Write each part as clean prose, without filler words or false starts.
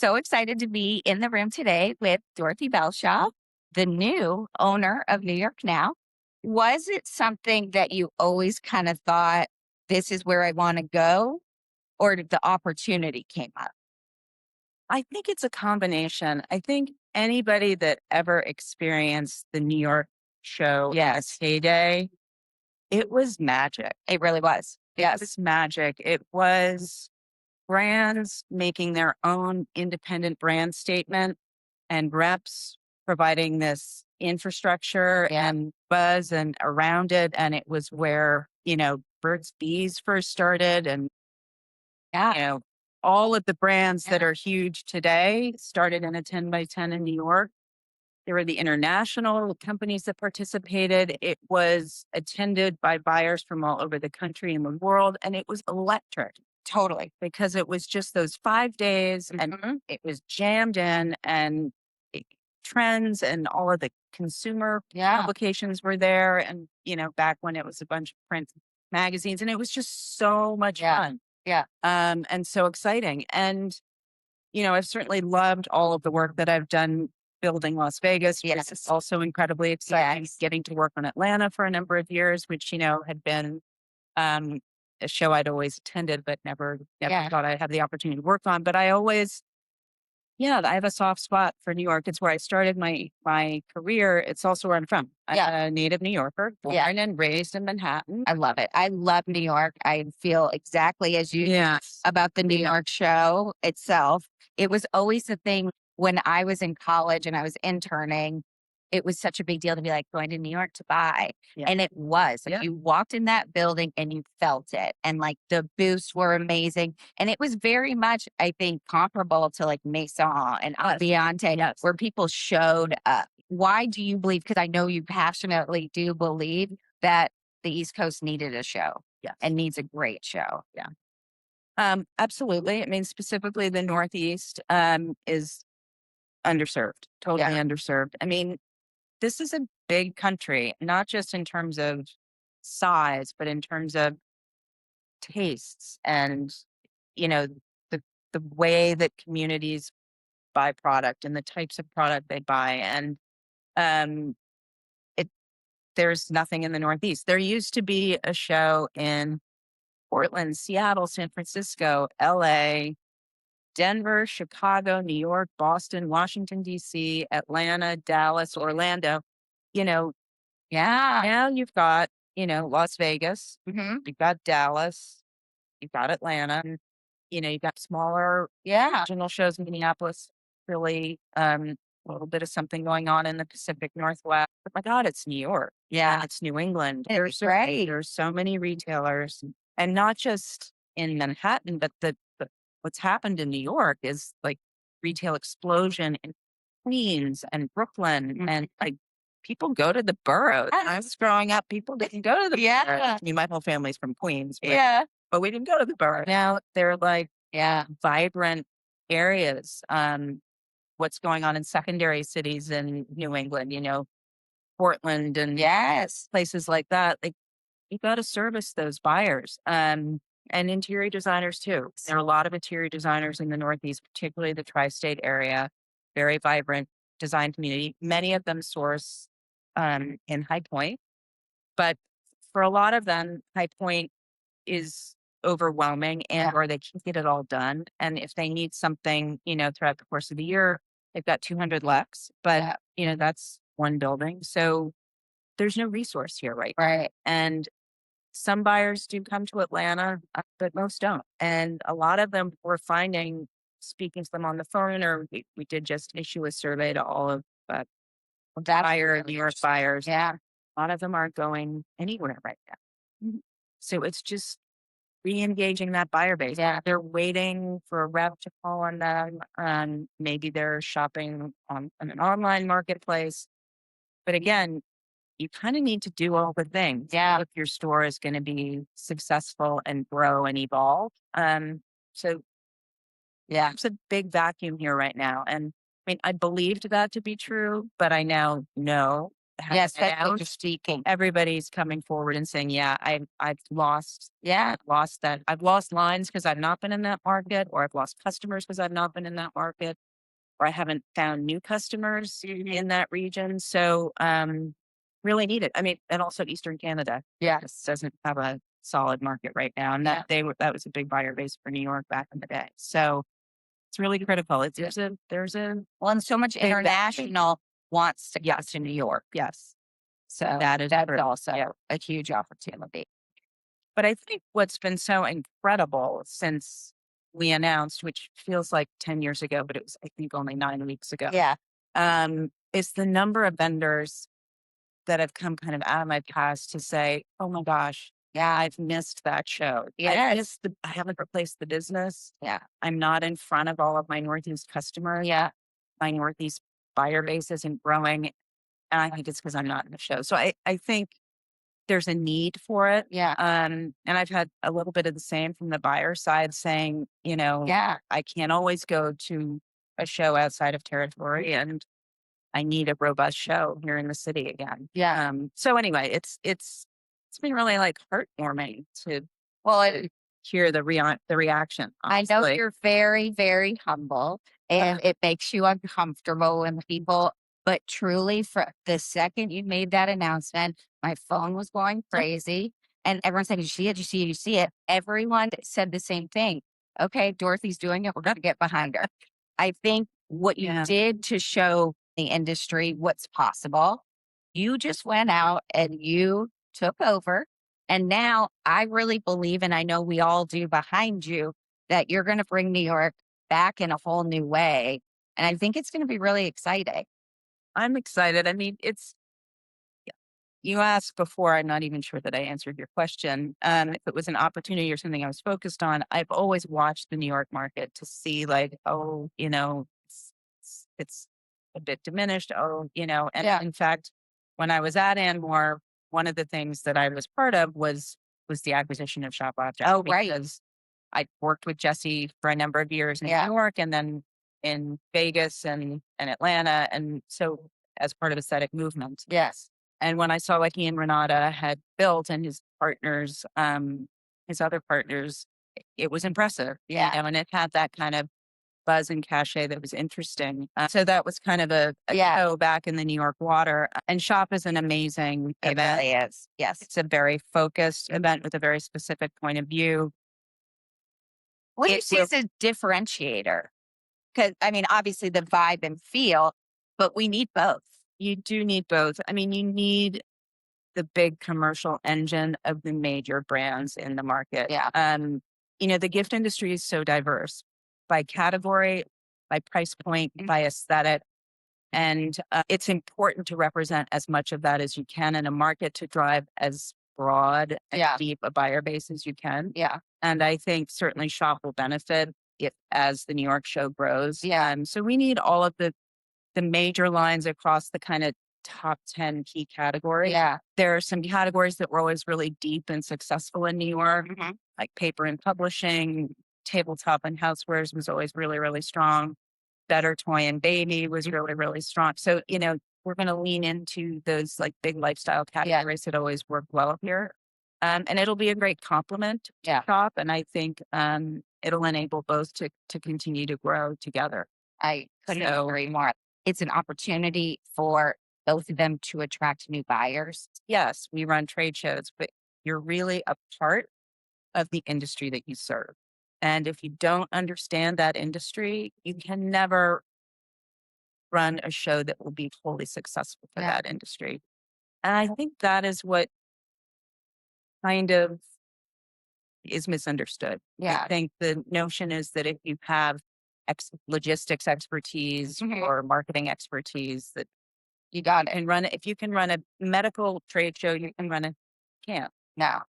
so excited to be in the room today with Dorothy Belshaw, the new owner of New York Now. Was it something that you always kind of thought, this is where I want to go? Or did the opportunity came up? I think it's a combination. I think anybody that ever experienced the New York show in its Yes, heyday, it was magic. it really was. It Yes. was magic. It was brands making their own independent brand statement and reps providing this infrastructure Yeah. and buzz and around it. And it was where, Burt's Bees first started and Yeah. all of the brands that Yeah. are huge today started in a 10 by 10 in New York. There were the international companies that participated. It was attended by buyers from all over the country and the world. And it was electric Totally. because it was just those 5 days and Mhm. it was jammed in and it- trends and all of the consumer Yeah. publications were there. And, back when it was a bunch of print magazines and it was just so much Yeah. fun Yeah. and so exciting. And I've certainly loved all of the work that I've done building Las Vegas, which is Yes. also incredibly exciting. Yes. Getting to work on Atlanta for a number of years, which, had been um, a show I'd always attended, but never Yeah. thought I'd have the opportunity to work on. But I always, I have a soft spot for New York. It's where I started my career. It's also where I'm from. I'm Yeah. a native New Yorker, born Yeah. and raised in Manhattan. I love it. I love New York. I feel exactly as you Yes. about the New Yeah. York show itself. It was always the thing when I was in college and I was interning. It was such a big deal to be like going to New York to buy. Yeah. And it was like Yeah. you walked in that building and you felt it. And like the booths were amazing. And it was very much, I think, comparable to like Maison and Yes. Aviante, Yes. where people showed up. Why do you believe? Because I know you passionately do believe that the East Coast needed a show Yes. and needs a great show. Yeah. Absolutely. I mean, specifically the Northeast is underserved, totally Yeah. underserved. I mean, this is a big country, not just in terms of size, but in terms of tastes and, you know, the the way that communities buy product and the types of product they buy. And um it there's nothing in the Northeast. There used to be a show in Portland, Seattle, San Francisco, LA, Denver, Chicago, New York, Boston, Washington, D.C., Atlanta, Dallas, Orlando. You know, Yeah. now you've got, Las Vegas, Hmm. you've got Dallas, you've got Atlanta, and, you've got smaller Yeah. regional shows in Minneapolis, really a little bit of something going on in the Pacific Northwest. But my God, it's New York. Yeah. It's New England. It's great. There's so many retailers and not just in Manhattan, but what's happened in New York is like retail explosion in Queens and Brooklyn Mhm. and like people go to the boroughs. When I was growing up, people didn't go to the Yeah. boroughs. I mean, my whole family's from Queens, Yeah. but we didn't go to the borough. Now they're like Yeah. vibrant areas. What's going on in secondary cities in New England, Portland and Yes. places like that. Like you got to service those buyers. And interior designers too. There are a lot of interior designers in the Northeast, particularly the tri-state area. Very vibrant design community. Many of them source in High Point, but for a lot of them, High Point is overwhelming and Yeah. or they can't get it all done. And if they need something, throughout the course of the year, they've got 200 Lex, but Yeah. that's one building. So there's no resource here, right? Right. And some buyers do come to Atlanta, but most don't. And a lot of them we're finding, speaking to them on the phone, or we did just issue a survey to all of Well, that's New really York buyers. yeah. A lot of them aren't going anywhere right now. So it's just re-engaging that buyer base. Yeah. They're waiting for a rep to call on them. Maybe they're shopping on an online marketplace. But again, you kind of need to do all the things Yeah. if your store is going to be successful and grow and evolve. So Yeah. it's a big vacuum here right now. And I mean, I believed that to be true, but I now know have Yeah, it especially for announced, speaking. everybody's coming forward and saying, "Yeah, Yeah. I've lost that. I've lost lines because I've not been in that market, or I've lost customers because I've not been in that market, or I haven't found new customers in that region." So, really need it. I mean, and also Eastern Canada Yes. doesn't have a solid market right now, and Yeah. that was a big buyer base for New York back in the day. So it's really critical. There's a Well, and so much big benefit. international wants to come Yes, to New York. yes, So that is that's true. Yeah. also a huge opportunity. But I think what's been so incredible since we announced, which feels like 10 years ago, but it was, I think, only 9 weeks ago, Yeah. is the number of vendors that have come kind of out of my past to say, "Oh my gosh, Yeah. I've missed that show. Yes. I haven't replaced the business. Yeah. I'm not in front of all of my Northeast customers. Yeah. My Northeast buyer base isn't growing." And I think it's because I'm not in the show. So I think there's a need for it. Yeah. And I've had a little bit of the same from the buyer side saying, Yeah. I can't always go to a show outside of territory, and I need a robust show here in the city again. Yeah. So anyway, it's been really like heartwarming to Well, hear the reaction, I know honestly. you're very, very humble and it makes you uncomfortable when people, but truly, for the second you made that announcement, my phone was going crazy. And everyone said, "You see it, you see it, you see it." Everyone said the same thing. Okay, Dorothy's doing it. We're going to get behind her. I think what you Yeah. did to show the industry what's possible, you just went out and you took over. And now I really believe, and I know we all do behind you, that you're going to bring New York back in a whole new way. And I think it's going to be really exciting. I'm excited. I mean, you asked before, I'm not even sure that I answered your question. If it was an opportunity or something I was focused on, I've always watched the New York market to see like, oh, it's a bit diminished. Oh, and Yeah. in fact, when I was at Anmore, one of the things that I was part of was the acquisition of Shop Object, Oh, right. because I worked with Jesse for a number of years in Yeah. New York and then in Vegas and Atlanta. And so as part of aesthetic movement. Yes. And when I saw what he and Renata had built and his other partners, it was impressive, Yeah. and it had that kind of buzz and cachet that was interesting. So that was kind of a Yeah. toe back in the New York water. And Shop is an amazing It event. really is. Yes. It's a very focused event with a very specific point of view. What do you It see will, as a differentiator? Because, I mean, obviously the vibe and feel, but we need both. you do need both. I mean, you need the big commercial engine of the major brands in the market. Yeah. The gift industry is so diverse by category, by price point, by aesthetic. And it's important to represent as much of that as you can in a market to drive as broad and Yeah. deep a buyer base as you can. Yeah. And I think certainly Shop will benefit if as the New York show grows. Yeah. So we need all of the major lines across the kind of top 10 key categories. Yeah. There are some categories that were always really deep and successful in New York, Mhm. like paper and publishing, tabletop and housewares was always really, really strong. Better toy and baby was really, really strong. So, we're going to lean into those like big lifestyle categories that always work well here. And it'll be a great complement to Yeah. Shop. And I think it'll enable both to continue to grow together. I couldn't So, agree more. It's an opportunity for both of them to attract new buyers. yes, we run trade shows, but you're really a part of the industry that you serve. And if you don't understand that industry, you can never run a show that will be totally successful for Yeah. that industry. And I think that is what kind of is misunderstood. I Yeah. think the notion is that if you have logistics expertise Mhm. or marketing expertise, that You got it. and run it. If you can run a medical trade show, you can run a camp. No.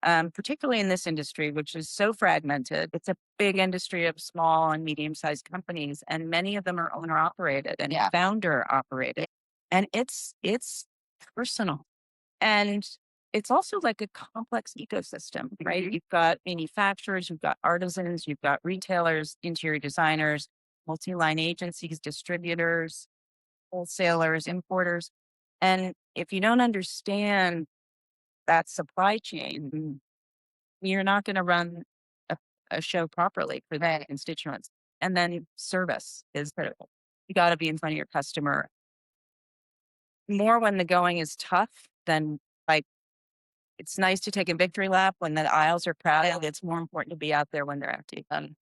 Particularly in this industry, which is so fragmented. It's a big industry of small and medium sized companies, and many of them are owner operated and Yeah. founder operated. And it's personal. And it's also like a complex ecosystem, right? Mhm. You've got manufacturers, you've got artisans, you've got retailers, interior designers, multi line agencies, distributors, wholesalers, importers. And if you don't understand that supply chain, you're not going to run a, a show properly for the Right. constituents. And then service is critical. You got to be in front of your customer more when the going is tough than like it's nice to take a victory lap when the aisles are crowded. It's more important to be out there when they're empty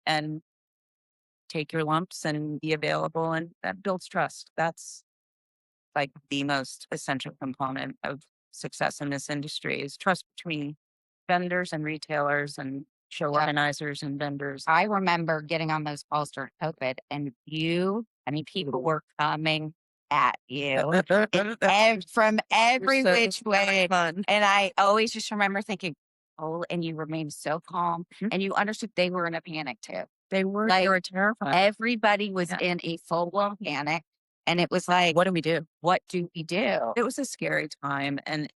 and take your lumps and be available. And that builds trust. That's like the most essential component of success in this industry is trust between vendors and retailers and show Yep. organizers and vendors. I remember getting on those calls during COVID and people were coming at you from every So which way. fun. And I always just remember thinking, oh, and you remained so calm Mhm. and you understood they were in a panic too. They Like were terrified. everybody was Yeah. in a full blown panic. And it was like, What do we do? what do we do? It was a scary time and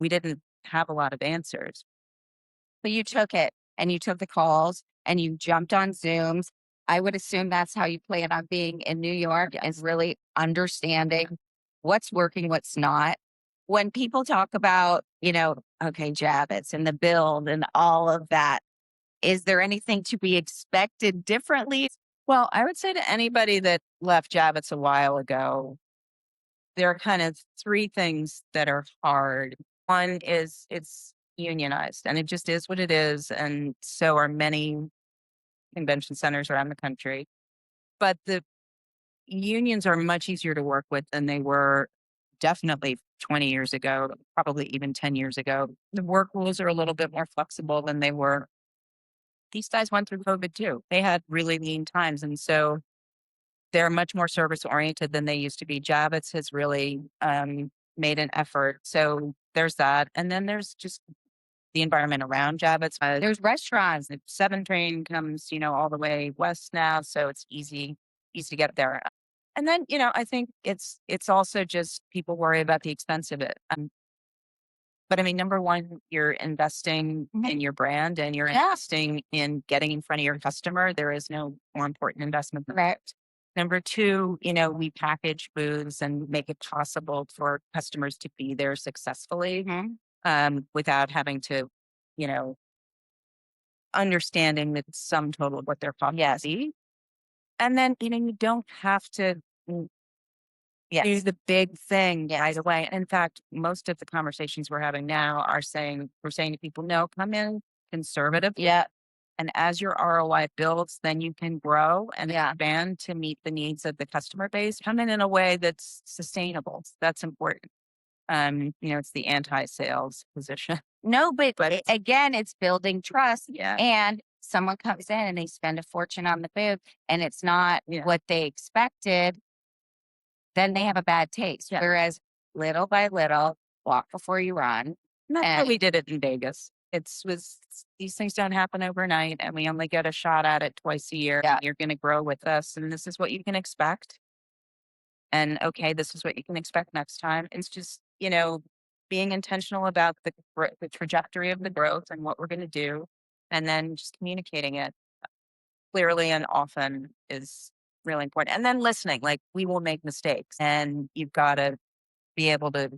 we didn't have a lot of answers. But you took it and you took the calls and you jumped on Zooms. I would assume that's how you plan on being in New York is really understanding what's working, what's not. When people talk about, okay, Javits and the build and all of that, is there anything to be expected differently? Well, I would say to anybody that left Javits a while ago, there are kind of three things that are hard. One is it's unionized and it just is what it is. And so are many convention centers around the country. But the unions are much easier to work with than they were definitely 20 years ago, probably even 10 years ago. The work rules are a little bit more flexible than they were. These guys went through COVID too. They had really lean times. And so they're much more service oriented than they used to be. Javits has really made an effort. So there's that. And then there's just the environment around Javits. There's restaurants. The 7 train comes, all the way west now. So it's easy to get there. And then, I think it's also just people worry about the expense of it. But I mean, number one, you're investing in your brand and you're investing in getting in front of your customer. There is no more important investment than that. Number two, we package booths and make it possible for customers to be there successfully without having to, you know, understanding the sum total of what their costs be. And then, you don't have to do the big thing right away. In fact, most of the conversations we're having now are we're saying to people, no, come in conservative. Yeah. And as your ROI builds, then you can grow and expand to meet the needs of the customer base. Come in a way that's sustainable. That's important. It's the anti-sales position. No, but But again, it's building trust. yeah, And someone comes in and they spend a fortune on the food and it's not what they expected, then they have a bad taste. yeah. Whereas little by little, walk before you run. And that's how And we did it in Vegas. These things don't happen overnight, and we only get a shot at it twice a year. Yeah. And you're going to grow with us, and this is what you can expect. And okay, this is what you can expect next time. It's just being intentional about the trajectory of the growth and what we're going to do, and then just communicating it clearly and often is really important. And then listening, like we will make mistakes, and you've got to be able to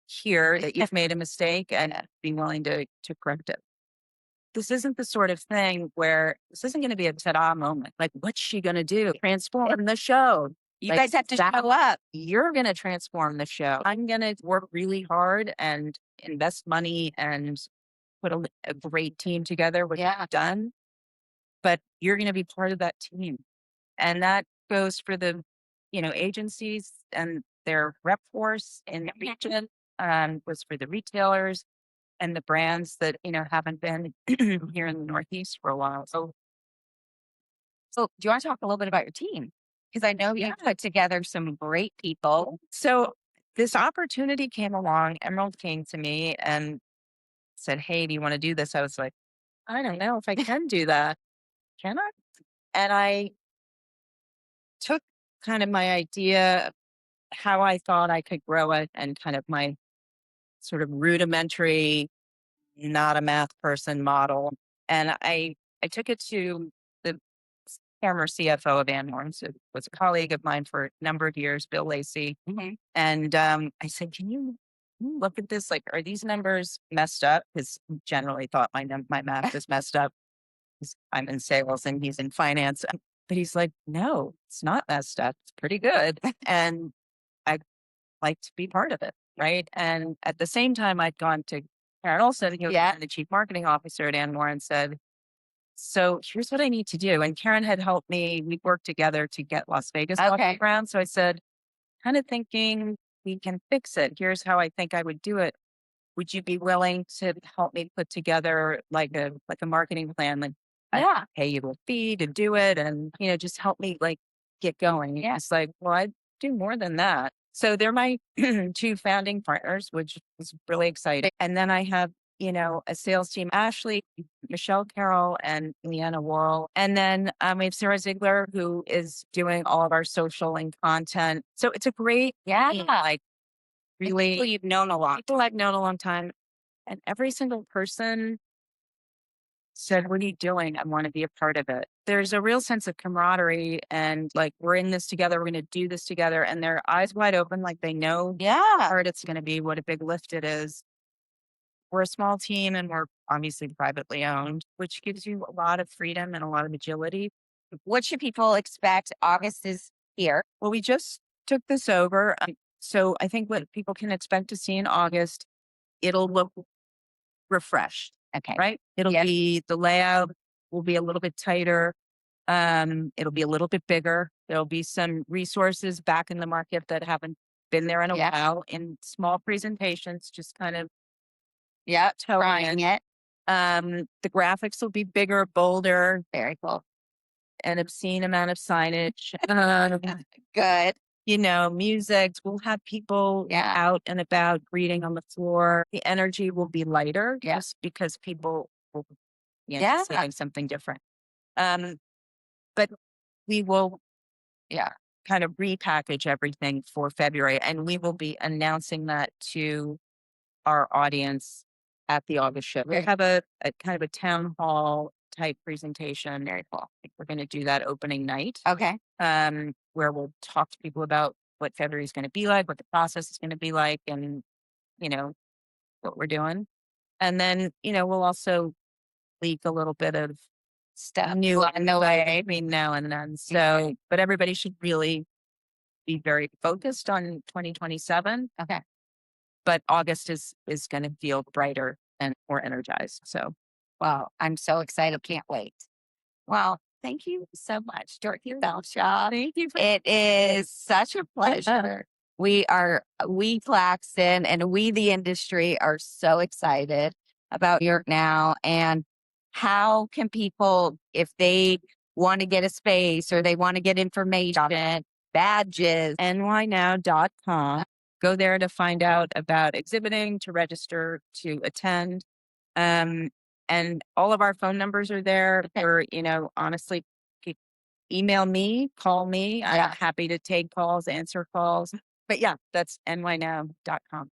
hear that you've made a mistake and be willing to correct it. This isn't the sort of thing where this isn't going to be a ta-da moment. Like, what's she going to do? Transform the show. you guys have to show up. You're going to transform the show. I'm going to work really hard and invest money and put a great team together, which I've done. But you're going to be part of that team. And that goes for the, agencies and their rep force in the region, was for the retailers and the brands that, haven't been here in the Northeast for a while. So, do you want to talk a little bit about your team? Because I know you put together some great people. So this opportunity came along. Emerald came to me and said, hey, do you want to do this? I was like, I don't know if I can do that. Can I? And I took kind of my idea, how I thought I could grow it, and kind of my sort of rudimentary, not a math person model. And I took it to the former CFO of Van Horn's, was a colleague of mine for a number of years, Bill Lacey. Mhm. And I said, can you look at this? Like, are these numbers messed up? Because generally thought my math was messed up. 'Cause I'm in sales and he's in finance. But he's like, no, it's not messed up. It's pretty good. And I like to be part of it. Right. And at the same time, I'd gone to Karen Olson, who was Yeah. the chief marketing officer at Anmore, and said, so here's what I need to do. And Karen had helped me. We worked together to get Las Vegas off the Okay. ground. So I said, kind of thinking we can fix it. Here's how I think I would do it. Would you be willing to help me put together like a marketing plan? Like I Yeah. pay you a fee to do it and just help me like get going. Yeah. It's like, well, I do more than that. So they're my two founding partners, which is really exciting. And then I have, a sales team, Ashley, Michelle Carroll, and Leanna Worrell. And then we have Sarah Ziegler, who is doing all of our social and content. So it's a great Yeah. team, like really People you've known a lot. people I've known a long time. And every single person said, what are you doing? I want to be a part of it. There's a real sense of camaraderie and like, we're in this together. We're going to do this together. And their eyes wide open, like they know Yeah. how hard it's going to be, what a big lift it is. We're a small team and we're obviously privately owned, which gives you a lot of freedom and a lot of agility. What should people expect? August is here. Well, we just took this over. So I think what people can expect to see in August, it'll look refreshed. Okay. Right? It'll Yep. be the layout will be a little bit tighter. It'll be a little bit bigger. There'll be some resources back in the market that haven't been there in a Yeah. while in small presentations, just kind of Yeah. towing Trying it. it. The graphics will be bigger, bolder, Very cool. an obscene amount of signage. Good. Music. We'll have people Yeah. out and about greeting on the floor. The energy will be lighter Yeah. just because people will Yeah. seeing something different. Um, but we will Yeah. kind of repackage everything for February, and we will be announcing that to our audience at the August show. We Very- have a kind of a town hall type presentation. Very cool. I think we're going to do that opening night, Okay. where we'll talk to people about what February is going to be like, what the process is going to be like, and you know what we're doing. And then we'll also leak a little bit of Stuff. new On the way. between now and then. So, but everybody should really be very focused on 2027. Okay. But August is going to feel brighter and more energized. So, Well, I'm so excited. Can't wait. Well, thank you so much, Dorothy Belshaw. thank you. It is such a pleasure. We Claxton and we, the industry, are so excited about York now. And how can people, if they want to get a space or they want to get information, badges, nynow.com. Go there to find out about exhibiting, to register, to attend. And all of our phone numbers are there. Okay. Or, honestly, email me, call me. Yeah. I'm happy to take calls, answer calls. But yeah, that's nynow.com.